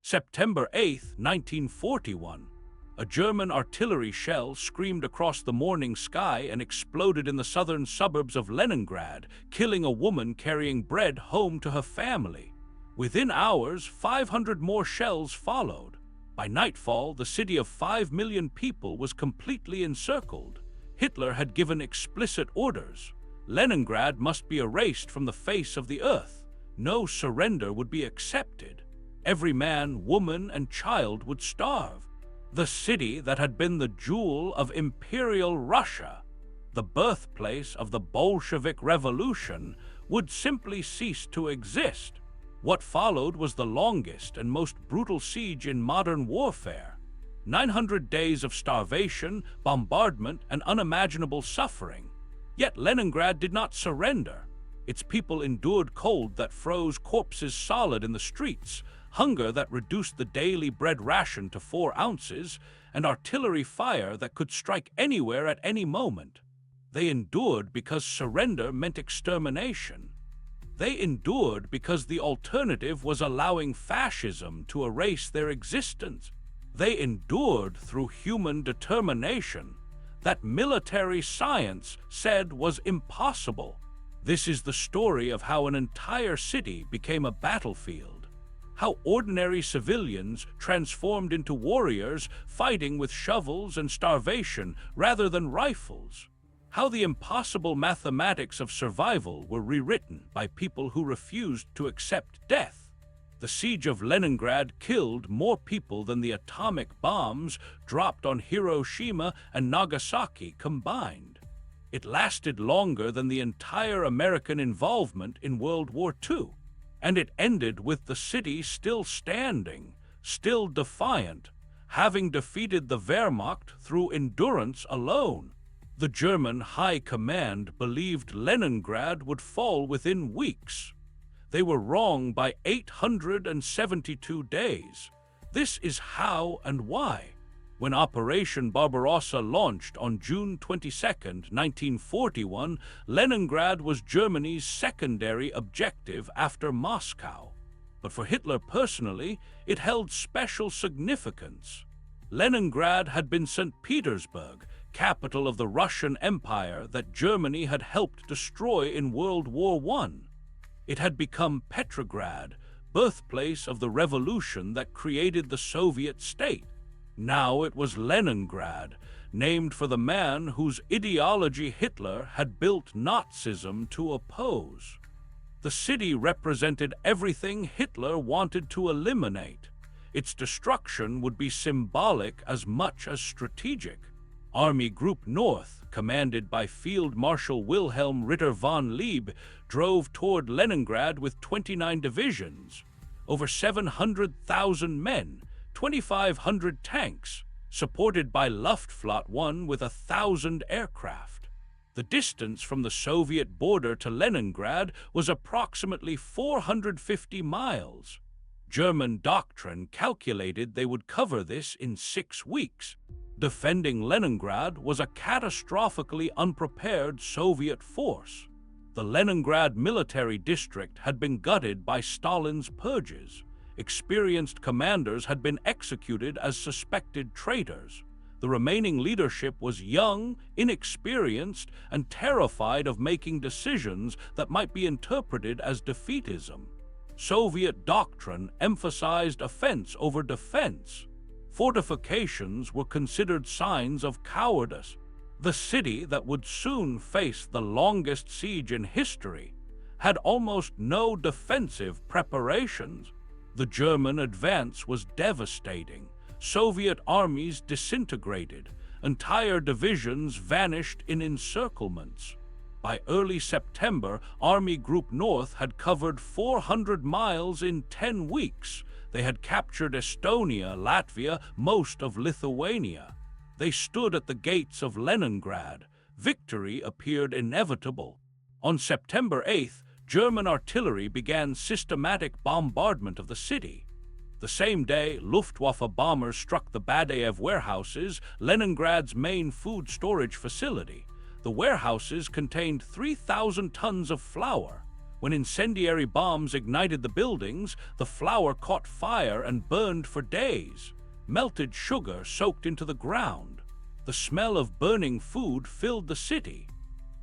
September 8, 1941. A German artillery shell screamed across the morning sky and exploded in the southern suburbs of Leningrad, killing a woman carrying bread home to her family. Within hours, 500 more shells followed. By nightfall, the city of 5 million people was completely encircled. Hitler had given explicit orders. Leningrad must be erased from the face of the earth. No surrender would be accepted. Every man, woman, and child would starve. The city that had been the jewel of Imperial Russia, the birthplace of the Bolshevik Revolution, would simply cease to exist. What followed was the longest and most brutal siege in modern warfare. 900 days of starvation, bombardment, and unimaginable suffering. Yet Leningrad did not surrender. Its people endured cold that froze corpses solid in the streets, hunger that reduced the daily bread ration to 4 ounces, and artillery fire that could strike anywhere at any moment. They endured because surrender meant extermination. They endured because the alternative was allowing fascism to erase their existence. They endured through human determination that military science said was impossible. This is the story of how an entire city became a battlefield, how ordinary civilians transformed into warriors fighting with shovels and starvation rather than rifles, how the impossible mathematics of survival were rewritten by people who refused to accept death. The siege of Leningrad killed more people than the atomic bombs dropped on Hiroshima and Nagasaki combined. It lasted longer than the entire American involvement in World War II, and it ended with the city still standing, still defiant, having defeated the Wehrmacht through endurance alone. The German High Command believed Leningrad would fall within weeks. They were wrong by 872 days. This is how and why. When Operation Barbarossa launched on June 22, 1941, Leningrad was Germany's secondary objective after Moscow. But for Hitler personally, it held special significance. Leningrad had been St. Petersburg, capital of the Russian Empire that Germany had helped destroy in World War I. It had become Petrograd, birthplace of the revolution that created the Soviet state. Now it was Leningrad, named for the man whose ideology Hitler had built Nazism to oppose. The city represented everything Hitler wanted to eliminate. Its destruction would be symbolic as much as strategic. Army Group North, commanded by Field Marshal Wilhelm Ritter von Lieb, drove toward Leningrad with 29 divisions, over 700,000 men, 2,500 tanks, supported by Luftflotte 1 with 1,000 aircraft. The distance from the Soviet border to Leningrad was approximately 450 miles. German doctrine calculated they would cover this in 6 weeks. Defending Leningrad was a catastrophically unprepared Soviet force. The Leningrad military district had been gutted by Stalin's purges. Experienced commanders had been executed as suspected traitors. The remaining leadership was young, inexperienced, and terrified of making decisions that might be interpreted as defeatism. Soviet doctrine emphasized offense over defense. Fortifications were considered signs of cowardice. The city that would soon face the longest siege in history had almost no defensive preparations. The German advance was devastating. Soviet armies disintegrated. Entire divisions vanished in encirclements. By early September, Army Group North had covered 400 miles in 10 weeks. They had captured Estonia, Latvia, most of Lithuania. They stood at the gates of Leningrad. Victory appeared inevitable. On September 8th, German artillery began systematic bombardment of the city. The same day, Luftwaffe bombers struck the Badayev warehouses, Leningrad's main food storage facility. The warehouses contained 3,000 tons of flour. When incendiary bombs ignited the buildings, the flour caught fire and burned for days. Melted sugar soaked into the ground. The smell of burning food filled the city.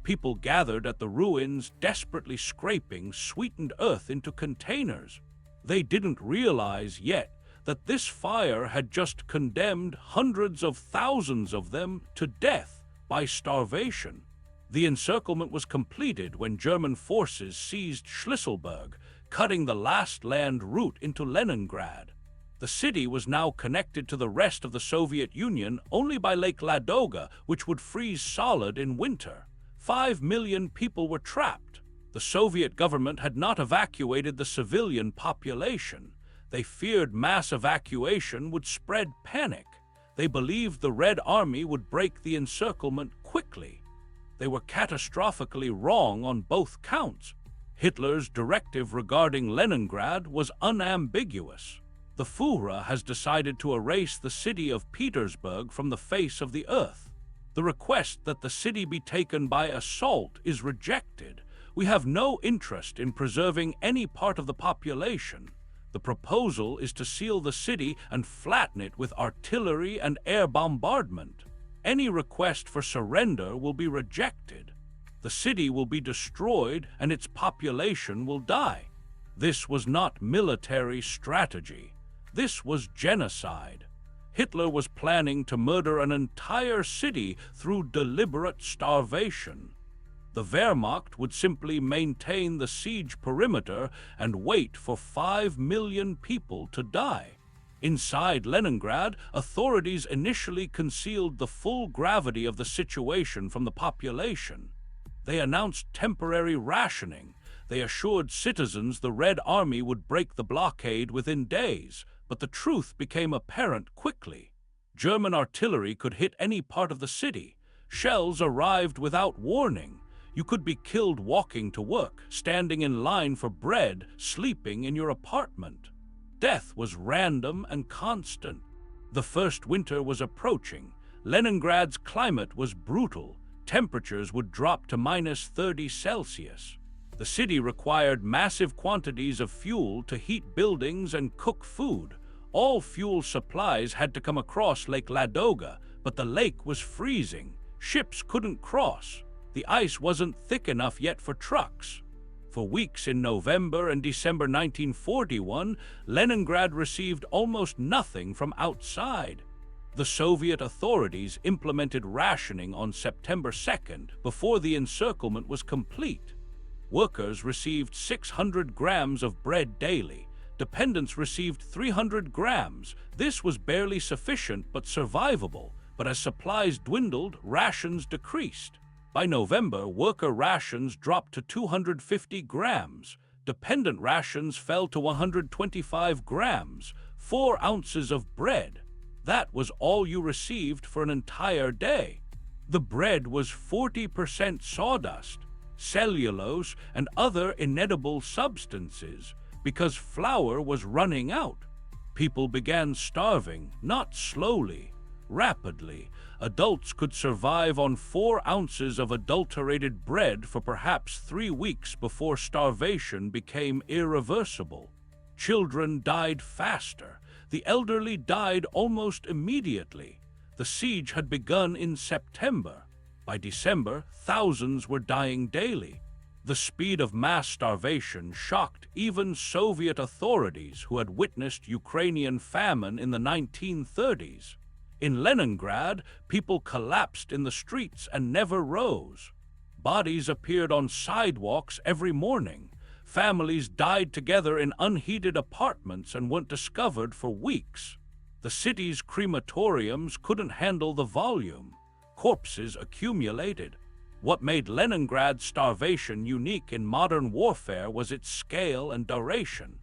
People gathered at the ruins, desperately scraping sweetened earth into containers. They didn't realize yet that this fire had just condemned hundreds of thousands of them to death by starvation. The encirclement was completed when German forces seized Schlüsselburg, cutting the last land route into Leningrad. The city was now connected to the rest of the Soviet Union only by Lake Ladoga, which would freeze solid in winter. 5 million people were trapped. The Soviet government had not evacuated the civilian population. They feared mass evacuation would spread panic. They believed the Red Army would break the encirclement quickly. They were catastrophically wrong on both counts. Hitler's directive regarding Leningrad was unambiguous. The Führer has decided to erase the city of Petersburg from the face of the earth. The request that the city be taken by assault is rejected. We have no interest in preserving any part of the population. The proposal is to seal the city and flatten it with artillery and air bombardment. Any request for surrender will be rejected. The city will be destroyed and its population will die. This was not military strategy. This was genocide. Hitler was planning to murder an entire city through deliberate starvation. The Wehrmacht would simply maintain the siege perimeter and wait for 5 million people to die. Inside Leningrad, authorities initially concealed the full gravity of the situation from the population. They announced temporary rationing. They assured citizens the Red Army would break the blockade within days, but the truth became apparent quickly. German artillery could hit any part of the city. Shells arrived without warning. You could be killed walking to work, standing in line for bread, sleeping in your apartment. Death was random and constant. The first winter was approaching. Leningrad's climate was brutal. Temperatures would drop to -30°C. The city required massive quantities of fuel to heat buildings and cook food. All fuel supplies had to come across Lake Ladoga, but the lake was freezing. Ships couldn't cross. The ice wasn't thick enough yet for trucks. For weeks in November and December 1941, Leningrad received almost nothing from outside. The Soviet authorities implemented rationing on September 2nd, before the encirclement was complete. Workers received 600 grams of bread daily. Dependents received 300 grams. This was barely sufficient but survivable, but as supplies dwindled, rations decreased. By November, worker rations dropped to 250 grams. Dependent rations fell to 125 grams, 4 ounces of bread. That was all you received for an entire day. The bread was 40% sawdust, cellulose, and other inedible substances, because flour was running out. People began starving, not slowly, rapidly. Adults could survive on 4 ounces of adulterated bread for perhaps 3 weeks before starvation became irreversible. Children died faster. The elderly died almost immediately. The siege had begun in September. By December, thousands were dying daily. The speed of mass starvation shocked even Soviet authorities who had witnessed Ukrainian famine in the 1930s. In Leningrad, people collapsed in the streets and never rose. Bodies appeared on sidewalks every morning. Families died together in unheated apartments and weren't discovered for weeks. The city's crematoriums couldn't handle the volume. Corpses accumulated. What made Leningrad's starvation unique in modern warfare was its scale and duration.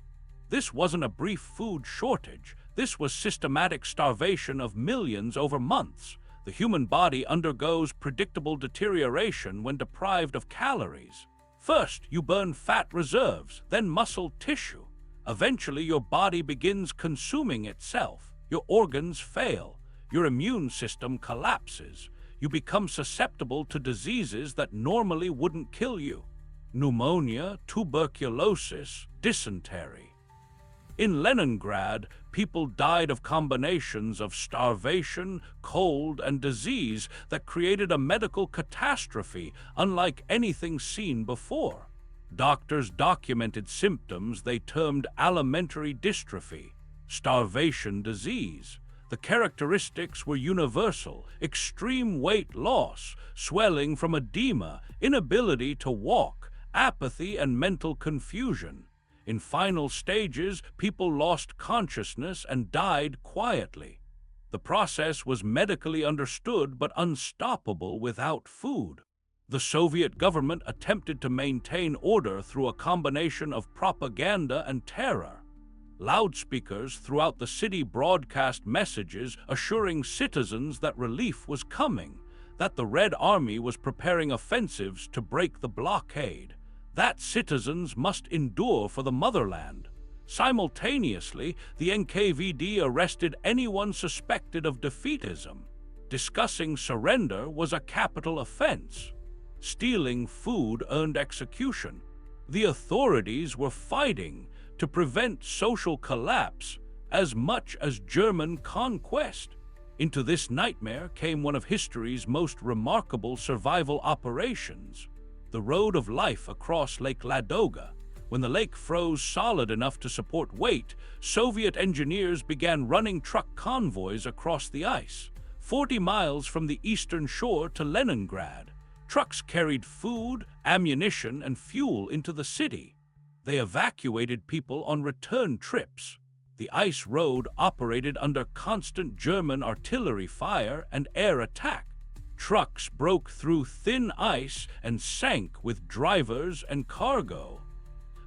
This wasn't a brief food shortage. This was systematic starvation of millions over months. The human body undergoes predictable deterioration when deprived of calories. First, you burn fat reserves, then muscle tissue. Eventually, your body begins consuming itself. Your organs fail. Your immune system collapses. You become susceptible to diseases that normally wouldn't kill you. pneumonia, tuberculosis, dysentery. In Leningrad, people died of combinations of starvation, cold, and disease that created a medical catastrophe unlike anything seen before. Doctors documented symptoms they termed alimentary dystrophy, starvation disease. The characteristics were universal: extreme weight loss, swelling from edema, inability to walk, apathy, and mental confusion. In final stages, people lost consciousness and died quietly. The process was medically understood but unstoppable without food. The Soviet government attempted to maintain order through a combination of propaganda and terror. Loudspeakers throughout the city broadcast messages assuring citizens that relief was coming, that the Red Army was preparing offensives to break the blockade, that citizens must endure for the motherland. Simultaneously, the NKVD arrested anyone suspected of defeatism. Discussing surrender was a capital offense. Stealing food earned execution. The authorities were fighting to prevent social collapse as much as German conquest. Into this nightmare came one of history's most remarkable survival operations: the Road of Life across Lake Ladoga. When the lake froze solid enough to support weight, Soviet engineers began running truck convoys across the ice, 40 miles from the eastern shore to Leningrad. Trucks carried food, ammunition, and fuel into the city. They evacuated people on return trips. The ice road operated under constant German artillery fire and air attack. Trucks broke through thin ice and sank with drivers and cargo.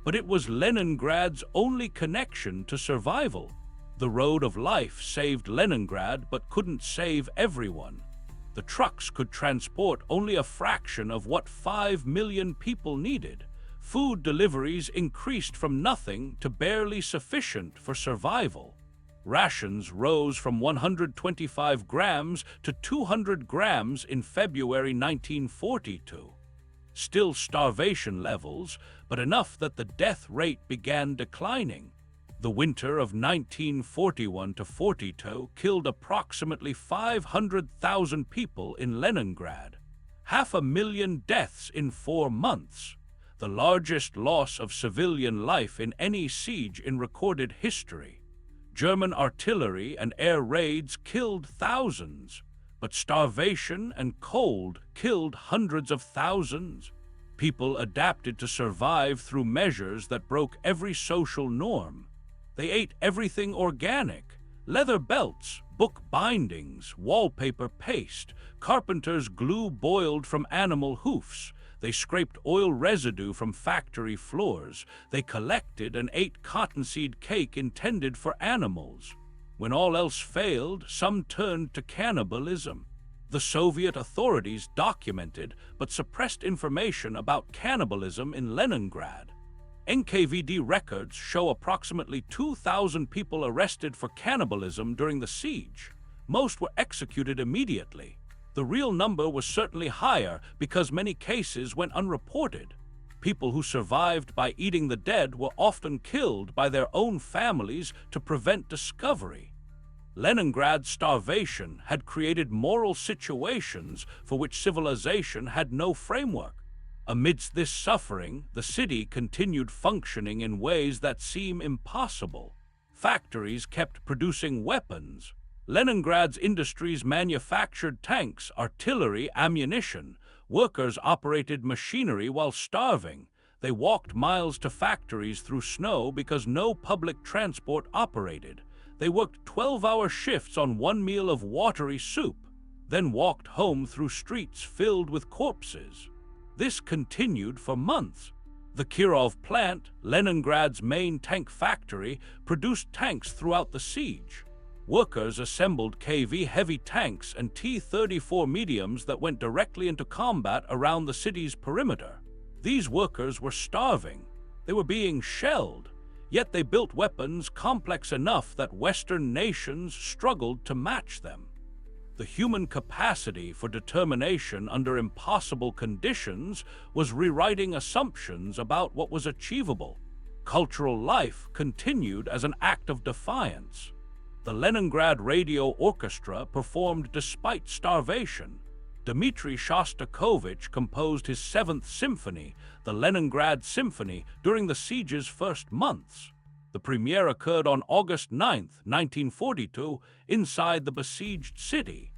But it was Leningrad's only connection to survival. The Road of Life saved Leningrad but couldn't save everyone. The trucks could transport only a fraction of what 5 million people needed. Food deliveries increased from nothing to barely sufficient for survival. Rations rose from 125 grams to 200 grams in February 1942. Still starvation levels, but enough that the death rate began declining. The winter of 1941 to 42 killed approximately 500,000 people in Leningrad. 500,000 deaths in 4 months. The largest loss of civilian life in any siege in recorded history. German artillery and air raids killed thousands, but starvation and cold killed hundreds of thousands. People adapted to survive through measures that broke every social norm. They ate everything organic: leather belts, book bindings, wallpaper paste, carpenter's glue boiled from animal hoofs. They scraped oil residue from factory floors. They collected and ate cottonseed cake intended for animals. When all else failed, some turned to cannibalism. The Soviet authorities documented but suppressed information about cannibalism in Leningrad. NKVD records show approximately 2,000 people arrested for cannibalism during the siege. Most were executed immediately. The real number was certainly higher because many cases went unreported. People who survived by eating the dead were often killed by their own families to prevent discovery. Leningrad's starvation had created moral situations for which civilization had no framework. Amidst this suffering, the city continued functioning in ways that seem impossible. Factories kept producing weapons. Leningrad's industries manufactured tanks, artillery, ammunition. Workers operated machinery while starving. They walked miles to factories through snow because no public transport operated. They worked 12-hour shifts on one meal of watery soup, then walked home through streets filled with corpses. This continued for months. The Kirov plant, Leningrad's main tank factory, produced tanks throughout the siege. Workers assembled KV heavy tanks and T-34 mediums that went directly into combat around the city's perimeter. These workers were starving. They were being shelled, yet they built weapons complex enough that Western nations struggled to match them. The human capacity for determination under impossible conditions was rewriting assumptions about what was achievable. Cultural life continued as an act of defiance. The Leningrad Radio Orchestra performed despite starvation. Dmitri Shostakovich composed his Seventh Symphony, the Leningrad Symphony, during the siege's first months. The premiere occurred on August 9, 1942, inside the besieged city.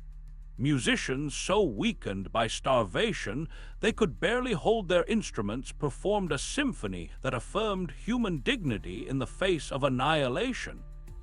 Musicians so weakened by starvation they could barely hold their instruments performed a symphony that affirmed human dignity in the face of annihilation.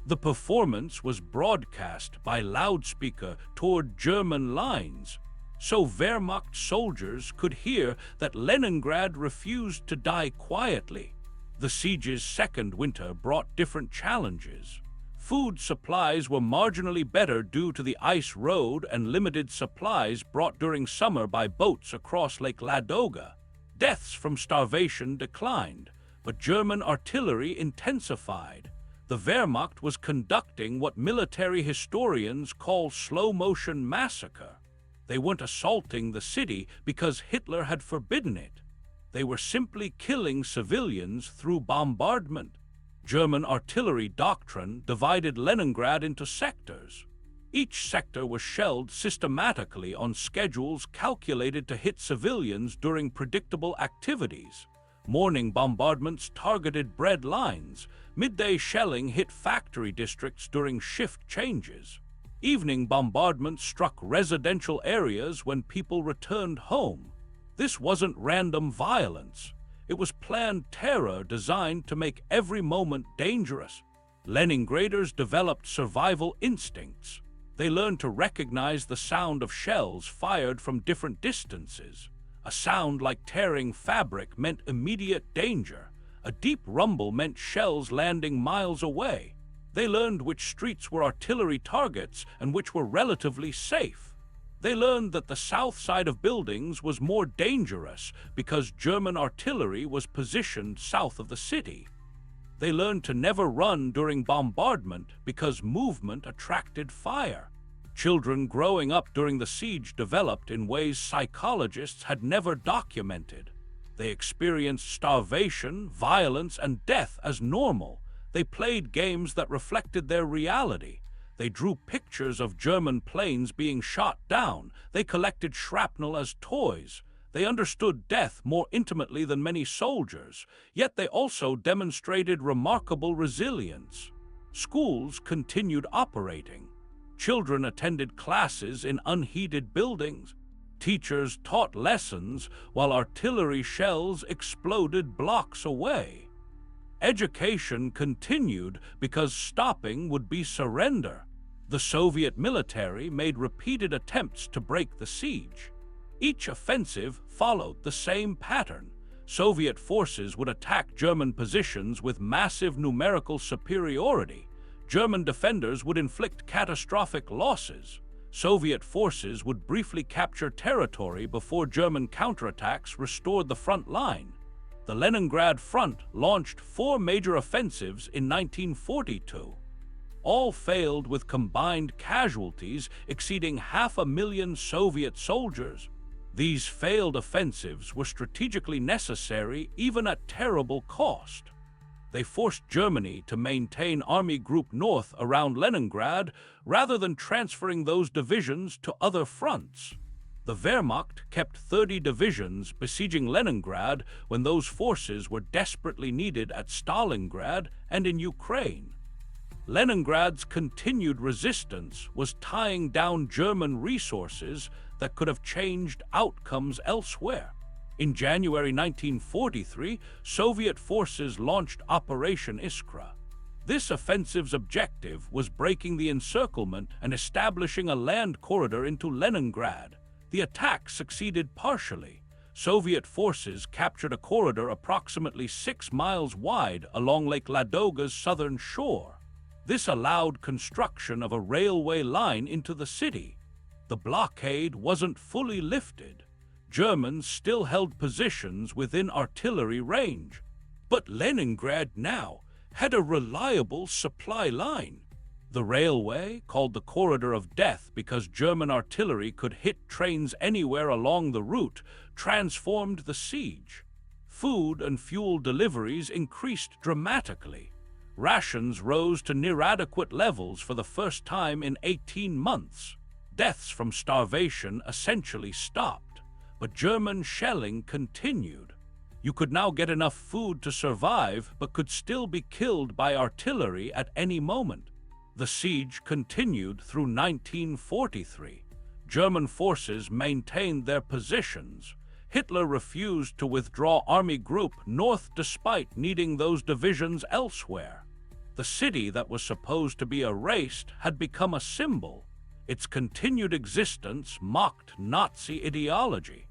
The performance was broadcast by loudspeaker toward German lines, so Wehrmacht soldiers could hear that Leningrad refused to die quietly. The siege's second winter brought different challenges. Food supplies were marginally better due to the ice road and limited supplies brought during summer by boats across Lake Ladoga. Deaths from starvation declined, but German artillery intensified. The Wehrmacht was conducting what military historians call slow-motion massacre. They weren't assaulting the city because Hitler had forbidden it. They were simply killing civilians through bombardment. German artillery doctrine divided Leningrad into sectors. Each sector was shelled systematically on schedules calculated to hit civilians during predictable activities. Morning bombardments targeted bread lines. Midday shelling hit factory districts during shift changes. Evening bombardments struck residential areas when people returned home. This wasn't random violence. It was planned terror designed to make every moment dangerous. Leningraders developed survival instincts. They learned to recognize the sound of shells fired from different distances. A sound like tearing fabric meant immediate danger. A deep rumble meant shells landing miles away. They learned which streets were artillery targets and which were relatively safe. They learned that the south side of buildings was more dangerous because German artillery was positioned south of the city. They learned to never run during bombardment because movement attracted fire. Children growing up during the siege developed in ways psychologists had never documented. They experienced starvation, violence, and death as normal. They played games that reflected their reality. They drew pictures of German planes being shot down. They collected shrapnel as toys. They understood death more intimately than many soldiers, yet they also demonstrated remarkable resilience. Schools continued operating. Children attended classes in unheated buildings. Teachers taught lessons while artillery shells exploded blocks away. Education continued because stopping would be surrender. The Soviet military made repeated attempts to break the siege. Each offensive followed the same pattern. Soviet forces would attack German positions with massive numerical superiority. German defenders would inflict catastrophic losses. Soviet forces would briefly capture territory before German counterattacks restored the front line. The Leningrad Front launched 4 major offensives in 1942. All failed with combined casualties exceeding 500,000 Soviet soldiers. These failed offensives were strategically necessary even at terrible cost. They forced Germany to maintain Army Group North around Leningrad rather than transferring those divisions to other fronts. The Wehrmacht kept 30 divisions besieging Leningrad when those forces were desperately needed at Stalingrad and in Ukraine. Leningrad's continued resistance was tying down German resources that could have changed outcomes elsewhere. In January 1943, Soviet forces launched Operation Iskra. This offensive's objective was breaking the encirclement and establishing a land corridor into Leningrad. The attack succeeded partially. Soviet forces captured a corridor approximately 6 miles wide along Lake Ladoga's southern shore. This allowed construction of a railway line into the city. The blockade wasn't fully lifted. Germans still held positions within artillery range. But Leningrad now had a reliable supply line. The railway, called the Corridor of Death because German artillery could hit trains anywhere along the route, transformed the siege. Food and fuel deliveries increased dramatically. Rations rose to near-adequate levels for the first time in 18 months. Deaths from starvation essentially stopped, but German shelling continued. You could now get enough food to survive, but could still be killed by artillery at any moment. The siege continued through 1943. German forces maintained their positions. Hitler refused to withdraw Army Group North despite needing those divisions elsewhere. The city that was supposed to be erased had become a symbol. Its continued existence mocked Nazi ideology.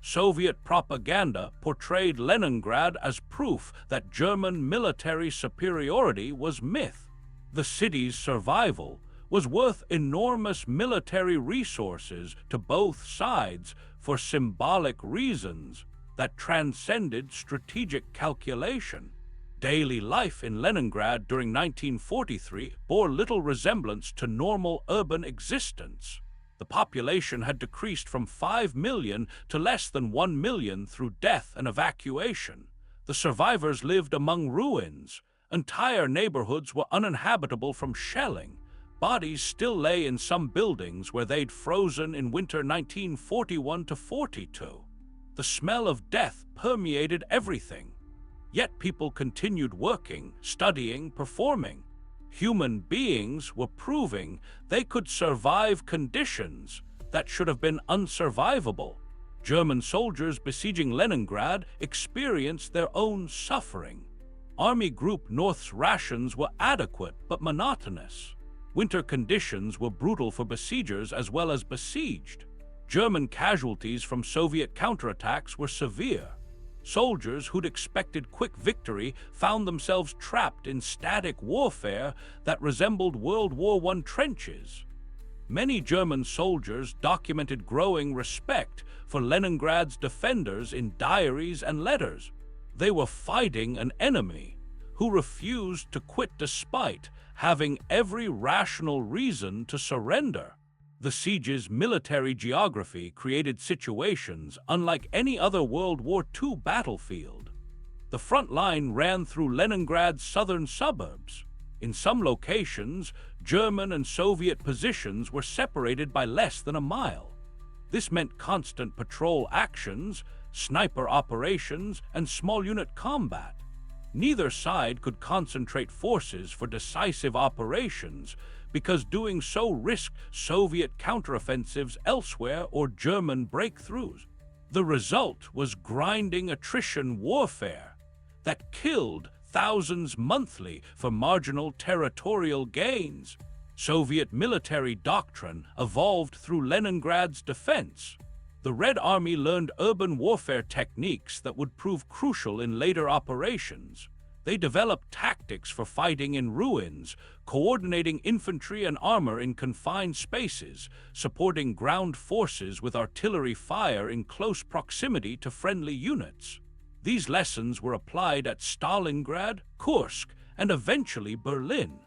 Soviet propaganda portrayed Leningrad as proof that German military superiority was myth. The city's survival was worth enormous military resources to both sides for symbolic reasons that transcended strategic calculation. Daily life in Leningrad during 1943 bore little resemblance to normal urban existence. The population had decreased from 5 million to less than 1 million through death and evacuation. The survivors lived among ruins. Entire neighborhoods were uninhabitable from shelling. Bodies still lay in some buildings where they'd frozen in winter 1941 to 42. The smell of death permeated everything. Yet people continued working, studying, performing. Human beings were proving they could survive conditions that should have been unsurvivable. German soldiers besieging Leningrad experienced their own suffering. Army Group North's rations were adequate but monotonous. Winter conditions were brutal for besiegers as well as besieged. German casualties from Soviet counterattacks were severe. Soldiers who'd expected quick victory found themselves trapped in static warfare that resembled World War I trenches. Many German soldiers documented growing respect for Leningrad's defenders in diaries and letters. They were fighting an enemy who refused to quit despite having every rational reason to surrender. The siege's military geography created situations unlike any other World War II battlefield. The front line ran through Leningrad's southern suburbs. In some locations, German and Soviet positions were separated by less than a mile. This meant constant patrol actions, sniper operations, and small unit combat. Neither side could concentrate forces for decisive operations because doing so risked Soviet counteroffensives elsewhere or German breakthroughs. The result was grinding attrition warfare that killed thousands monthly for marginal territorial gains. Soviet military doctrine evolved through Leningrad's defense. The Red Army learned urban warfare techniques that would prove crucial in later operations. They developed tactics for fighting in ruins, coordinating infantry and armor in confined spaces, supporting ground forces with artillery fire in close proximity to friendly units. These lessons were applied at Stalingrad, Kursk, and eventually Berlin.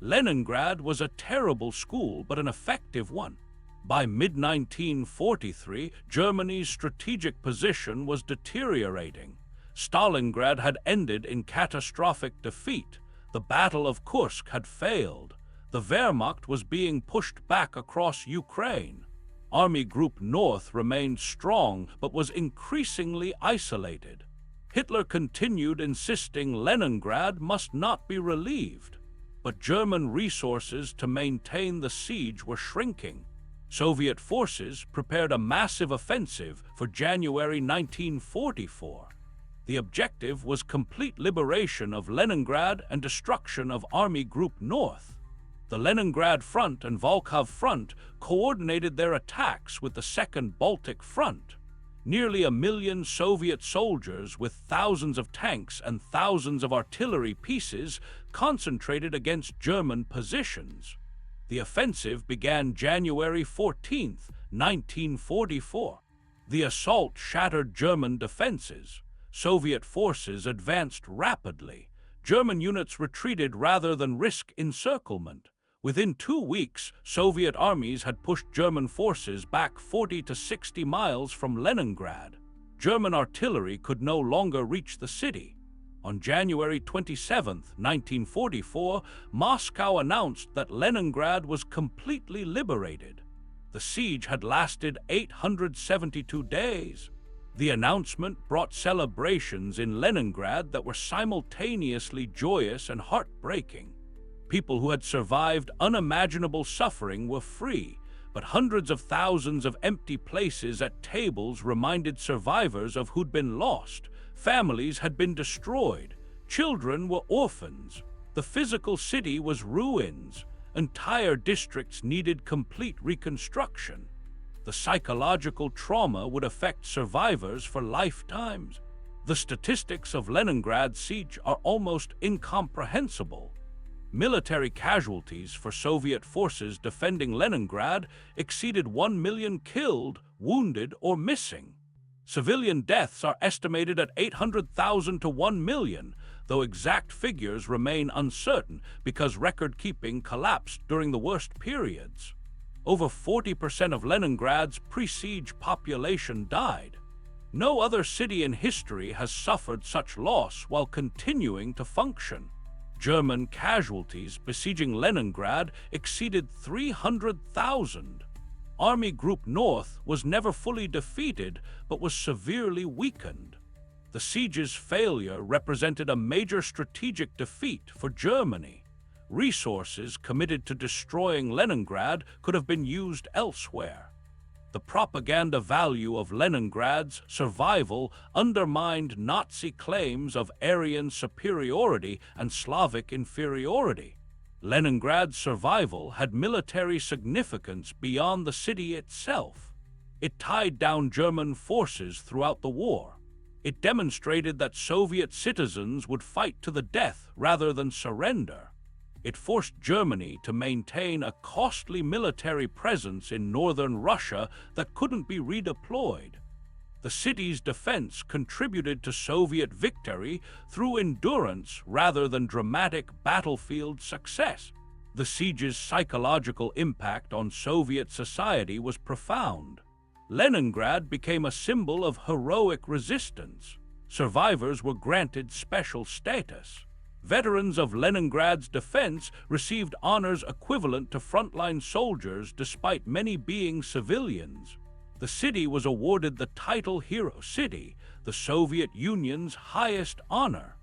Leningrad was a terrible school, but an effective one. By mid-1943, Germany's strategic position was deteriorating. Stalingrad had ended in catastrophic defeat. The Battle of Kursk had failed. The Wehrmacht was being pushed back across Ukraine. Army Group North remained strong but was increasingly isolated. Hitler continued insisting Leningrad must not be relieved, but German resources to maintain the siege were shrinking. Soviet forces prepared a massive offensive for January 1944. The objective was complete liberation of Leningrad and destruction of Army Group North. The Leningrad Front and Volkhov Front coordinated their attacks with the Second Baltic Front. Nearly 1 million Soviet soldiers with thousands of tanks and thousands of artillery pieces concentrated against German positions. The offensive began January 14, 1944. The assault shattered German defenses. Soviet forces advanced rapidly. German units retreated rather than risk encirclement. Within 2 weeks, Soviet armies had pushed German forces back 40 to 60 miles from Leningrad. German artillery could no longer reach the city. On January 27, 1944, Moscow announced that Leningrad was completely liberated. The siege had lasted 872 days. The announcement brought celebrations in Leningrad that were simultaneously joyous and heartbreaking. People who had survived unimaginable suffering were free, but hundreds of thousands of empty places at tables reminded survivors of who'd been lost. Families had been destroyed. Children were orphans. The physical city was ruins. Entire districts needed complete reconstruction. The psychological trauma would affect survivors for lifetimes. The statistics of Leningrad's siege are almost incomprehensible. Military casualties for Soviet forces defending Leningrad exceeded 1 million killed, wounded, or missing. Civilian deaths are estimated at 800,000 to 1 million, though exact figures remain uncertain because record-keeping collapsed during the worst periods. Over 40% of Leningrad's pre-siege population died. No other city in history has suffered such loss while continuing to function. German casualties besieging Leningrad exceeded 300,000. Army Group North was never fully defeated, but was severely weakened. The siege's failure represented a major strategic defeat for Germany. Resources committed to destroying Leningrad could have been used elsewhere. The propaganda value of Leningrad's survival undermined Nazi claims of Aryan superiority and Slavic inferiority. Leningrad's survival had military significance beyond the city itself. It tied down German forces throughout the war. It demonstrated that Soviet citizens would fight to the death rather than surrender. It forced Germany to maintain a costly military presence in northern Russia that couldn't be redeployed. The city's defense contributed to Soviet victory through endurance rather than dramatic battlefield success. The siege's psychological impact on Soviet society was profound. Leningrad became a symbol of heroic resistance. Survivors were granted special status. Veterans of Leningrad's defense received honors equivalent to frontline soldiers despite many being civilians. The city was awarded the title Hero City, the Soviet Union's highest honor.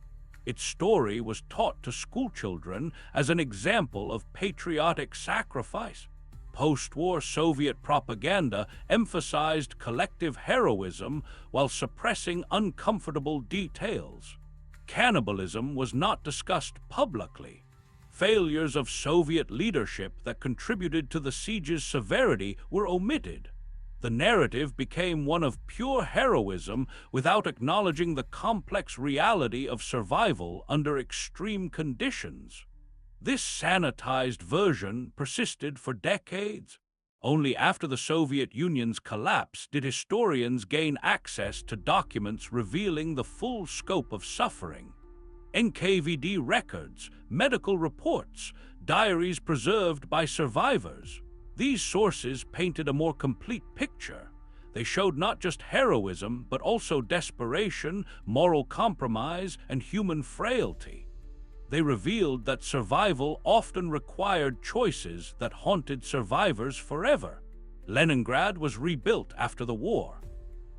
Its story was taught to schoolchildren as an example of patriotic sacrifice. Post-war Soviet propaganda emphasized collective heroism while suppressing uncomfortable details. Cannibalism was not discussed publicly. Failures of Soviet leadership that contributed to the siege's severity were omitted. The narrative became one of pure heroism without acknowledging the complex reality of survival under extreme conditions. This sanitized version persisted for decades. Only after the Soviet Union's collapse did historians gain access to documents revealing the full scope of suffering. NKVD records, medical reports, diaries preserved by survivors. These sources painted a more complete picture. They showed not just heroism, but also desperation, moral compromise, and human frailty. They revealed that survival often required choices that haunted survivors forever. Leningrad was rebuilt after the war.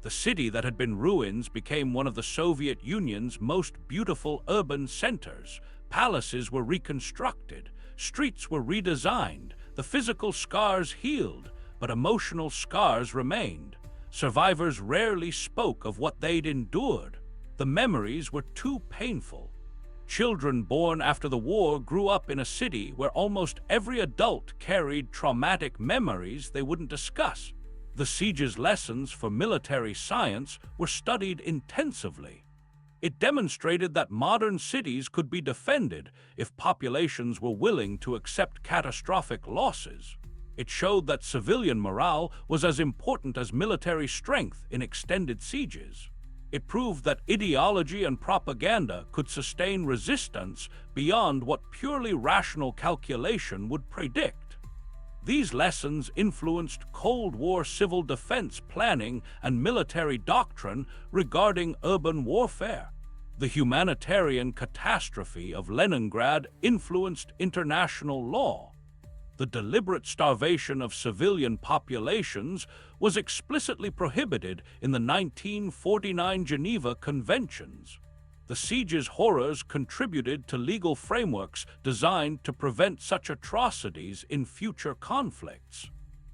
The city that had been ruins became one of the Soviet Union's most beautiful urban centers. Palaces were reconstructed, streets were redesigned, the physical scars healed, but emotional scars remained. Survivors rarely spoke of what they'd endured. The memories were too painful. Children born after the war grew up in a city where almost every adult carried traumatic memories they wouldn't discuss. The siege's lessons for military science were studied intensively. It demonstrated that modern cities could be defended if populations were willing to accept catastrophic losses. It showed that civilian morale was as important as military strength in extended sieges. It proved that ideology and propaganda could sustain resistance beyond what purely rational calculation would predict. These lessons influenced Cold War civil defense planning and military doctrine regarding urban warfare. The humanitarian catastrophe of Leningrad influenced international law. The deliberate starvation of civilian populations was explicitly prohibited in the 1949 Geneva Conventions. The siege's horrors contributed to legal frameworks designed to prevent such atrocities in future conflicts.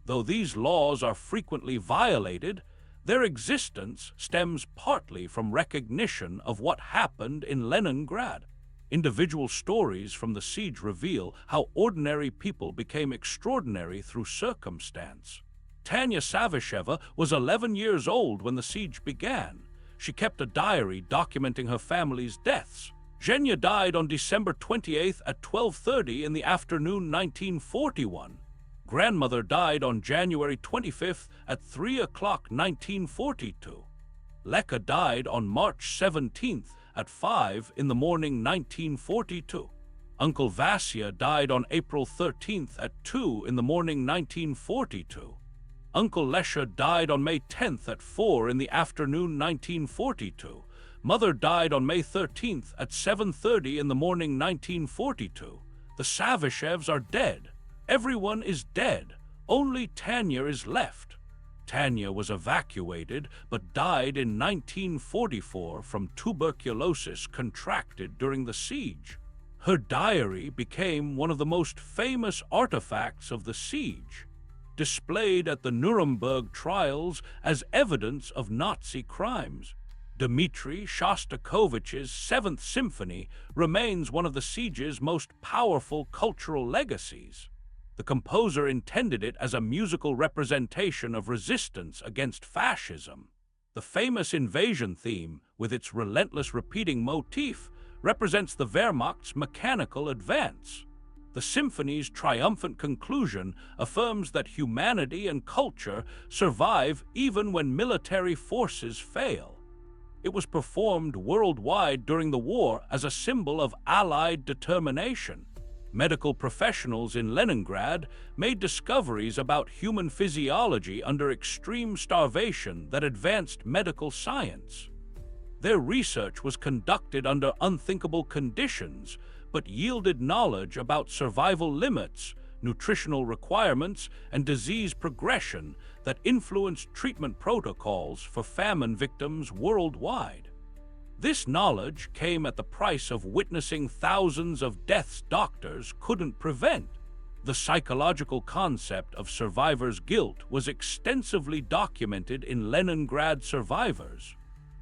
Though these laws are frequently violated, their existence stems partly from recognition of what happened in Leningrad. Individual stories from the siege reveal how ordinary people became extraordinary through circumstance. Tanya Savisheva was 11 years old when the siege began. She kept a diary documenting her family's deaths. Zhenya died on December 28th at 12:30 in the afternoon 1941. Grandmother died on January 25th at 3 o'clock 1942. Leka died on March 17th at 5 in the morning 1942. Uncle Vasya died on April 13th at 2 in the morning 1942. Uncle Lesha died on May 10th at 4 in the afternoon 1942. Mother died on May 13th at 7:30 in the morning 1942. The Savishevs are dead. Everyone is dead. Only Tanya is left. Tanya was evacuated but died in 1944 from tuberculosis contracted during the siege. Her diary became one of the most famous artifacts of the siege, displayed at the Nuremberg trials as evidence of Nazi crimes. Dmitri Shostakovich's Seventh Symphony remains one of the siege's most powerful cultural legacies. The composer intended it as a musical representation of resistance against fascism. The famous invasion theme, with its relentless repeating motif, represents the Wehrmacht's mechanical advance. The symphony's triumphant conclusion affirms that humanity and culture survive even when military forces fail. It was performed worldwide during the war as a symbol of Allied determination. Medical professionals in Leningrad made discoveries about human physiology under extreme starvation that advanced medical science. Their research was conducted under unthinkable conditions, but yielded knowledge about survival limits, nutritional requirements, and disease progression that influenced treatment protocols for famine victims worldwide. This knowledge came at the price of witnessing thousands of deaths doctors couldn't prevent. The psychological concept of survivor's guilt was extensively documented in Leningrad survivors.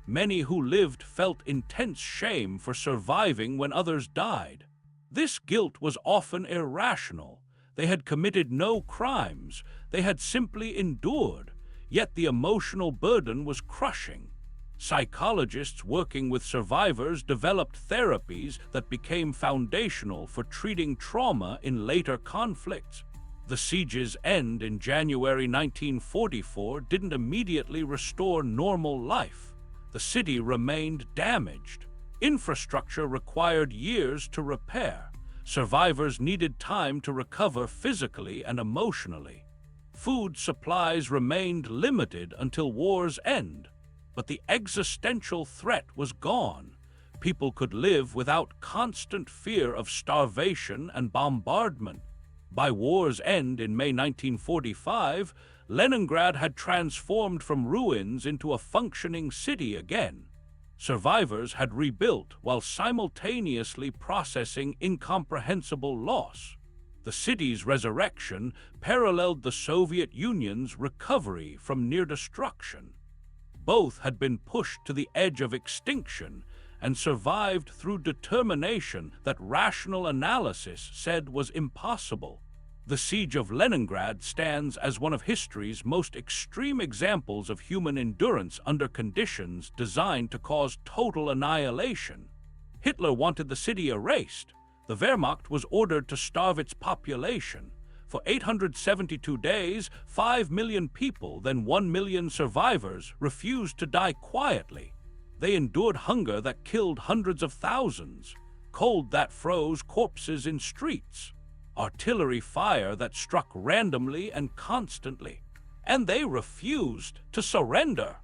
Many who lived felt intense shame for surviving when others died. This guilt was often irrational. They had committed no crimes. They had simply endured, yet the emotional burden was crushing. Psychologists working with survivors developed therapies that became foundational for treating trauma in later conflicts. The siege's end in January 1944 didn't immediately restore normal life. The city remained damaged. Infrastructure required years to repair. Survivors needed time to recover physically and emotionally. Food supplies remained limited until war's end. But the existential threat was gone. People could live without constant fear of starvation and bombardment. By war's end in May 1945, Leningrad had transformed from ruins into a functioning city again. Survivors had rebuilt while simultaneously processing incomprehensible loss. The city's resurrection paralleled the Soviet Union's recovery from near destruction. Both had been pushed to the edge of extinction and survived through determination that rational analysis said was impossible. The siege of Leningrad stands as one of history's most extreme examples of human endurance under conditions designed to cause total annihilation. Hitler wanted the city erased. The Wehrmacht was ordered to starve its population. For 872 days, 5 million people, then 1 million survivors, refused to die quietly. They endured hunger that killed hundreds of thousands, cold that froze corpses in streets, artillery fire that struck randomly and constantly, and they refused to surrender.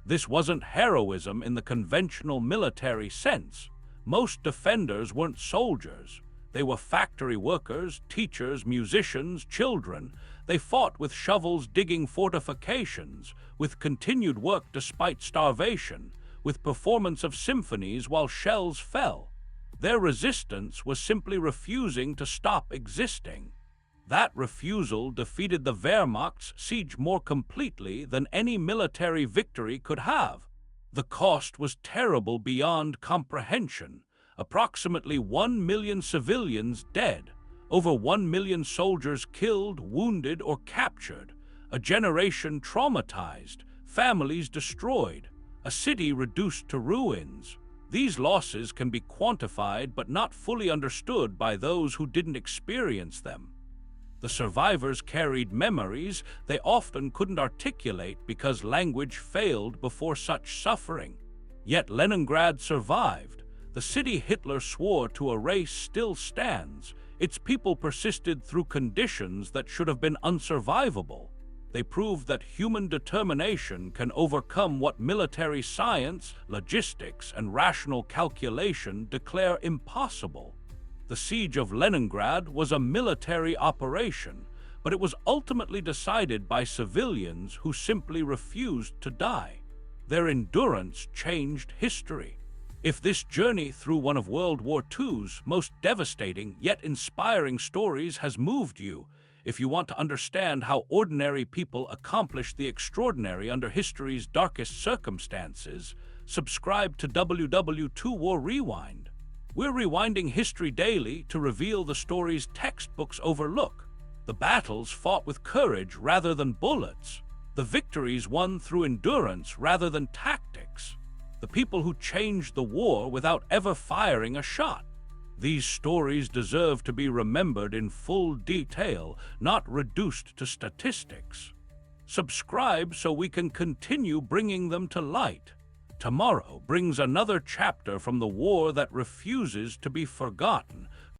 This wasn't heroism in the conventional military sense. Most defenders weren't soldiers. They were factory workers, teachers, musicians, children. They fought with shovels digging fortifications, with continued work despite starvation, with performance of symphonies while shells fell. Their resistance was simply refusing to stop existing. That refusal defeated the Wehrmacht's siege more completely than any military victory could have. The cost was terrible beyond comprehension. Approximately 1 million civilians dead, over 1 million soldiers killed, wounded, or captured, a generation traumatized, families destroyed, a city reduced to ruins. These losses can be quantified but not fully understood by those who didn't experience them. The survivors carried memories they often couldn't articulate because language failed before such suffering. Yet Leningrad survived. The city Hitler swore to erase still stands. Its people persisted through conditions that should have been unsurvivable. They proved that human determination can overcome what military science, logistics, and rational calculation declare impossible. The siege of Leningrad was a military operation, but it was ultimately decided by civilians who simply refused to die. Their endurance changed history. If this journey through one of World War II's most devastating yet inspiring stories has moved you, if you want to understand how ordinary people accomplished the extraordinary under history's darkest circumstances, subscribe to WW2 War Rewind. We're rewinding history daily to reveal the stories textbooks overlook, the battles fought with courage rather than bullets, the victories won through endurance rather than tactics, the people who changed the war without ever firing a shot. These stories deserve to be remembered in full detail, not reduced to statistics. Subscribe so we can continue bringing them to light. Tomorrow brings another chapter from the war that refuses to be forgotten,